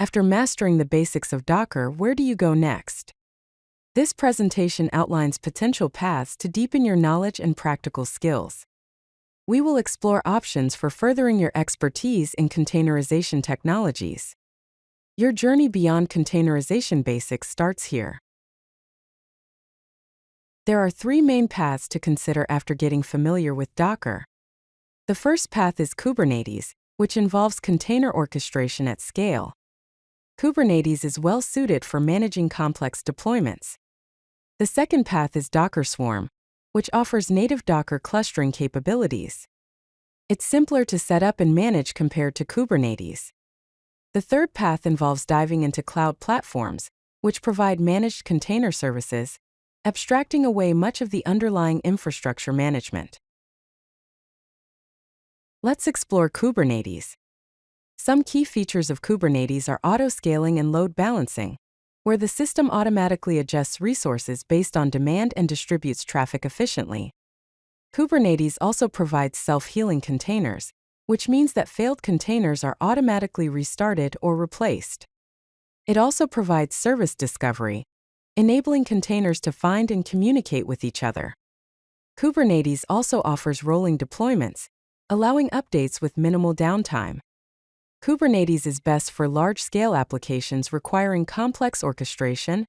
After mastering the basics of Docker, where do you go next? This presentation outlines potential paths to deepen your knowledge and practical skills. We will explore options for furthering your expertise in containerization technologies. Your journey beyond containerization basics starts here. There are three main paths to consider after getting familiar with Docker. The first path is Kubernetes, which involves container orchestration at scale. Kubernetes is well suited for managing complex deployments. The second path is Docker Swarm, which offers native Docker clustering capabilities. It's simpler to set up and manage compared to Kubernetes. The third path involves diving into cloud platforms, which provide managed container services, abstracting away much of the underlying infrastructure management. Let's explore Kubernetes. Some key features of Kubernetes are auto-scaling and load balancing, where the system automatically adjusts resources based on demand and distributes traffic efficiently. Kubernetes also provides self-healing containers, which means that failed containers are automatically restarted or replaced. It also provides service discovery, enabling containers to find and communicate with each other. Kubernetes also offers rolling deployments, allowing updates with minimal downtime. Kubernetes is best for large-scale applications requiring complex orchestration,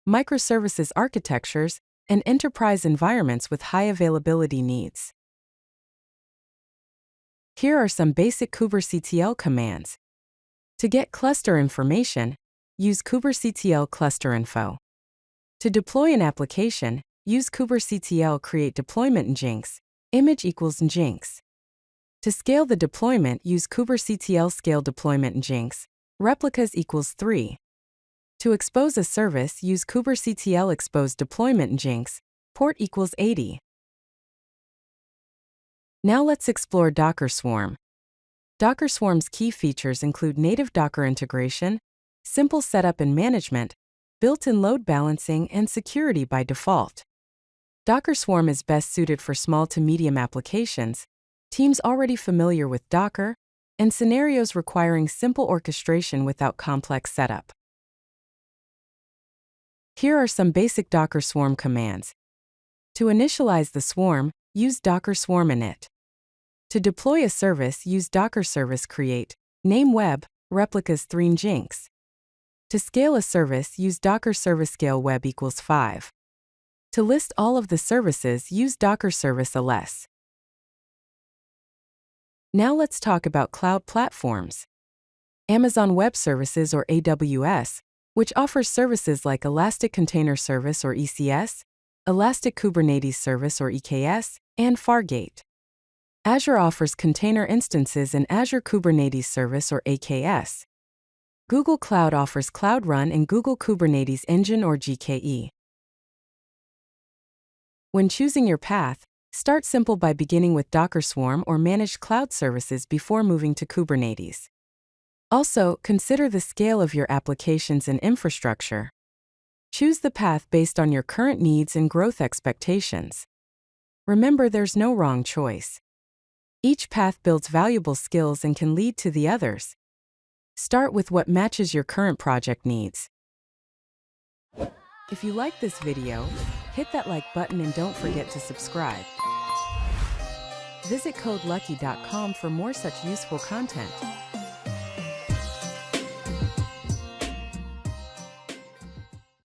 microservices architectures, and enterprise environments with high availability needs. Here are some basic kubectl commands. To get cluster information, use kubectl clusterinfo. To deploy an application, use kubectl create deployment nginx, image equals nginx. To scale the deployment, use kubectl scale deployment nginx, replicas equals 3. To expose a service, use kubectl expose deployment nginx, port equals 80. Now let's explore Docker Swarm. Docker Swarm's key features include native Docker integration, simple setup and management, built-in load balancing, and security by default. Docker Swarm is best suited for small to medium applications, teams already familiar with Docker, and scenarios requiring simple orchestration without complex setup. Here are some basic Docker Swarm commands. To initialize the swarm, use Docker Swarm init. To deploy a service, use Docker service create, name web, replicas 3 nginx. To scale a service, use Docker service scale web equals 5. To list all of the services, use Docker service ls. Now let's talk about cloud platforms. Amazon Web Services or AWS, which offers services like Elastic Container Service or ECS, Elastic Kubernetes Service or EKS, and Fargate. Azure offers Container Instances and Azure Kubernetes Service or AKS. Google Cloud offers Cloud Run and Google Kubernetes Engine or GKE. When choosing your path, start simple by beginning with Docker Swarm or managed cloud services before moving to Kubernetes. Also, consider the scale of your applications and infrastructure. Choose the path based on your current needs and growth expectations. Remember, there's no wrong choice. Each path builds valuable skills and can lead to the others. Start with what matches your current project needs. If you like this video, hit that like button and don't forget to subscribe. Visit CodeLucky.com for more such useful content.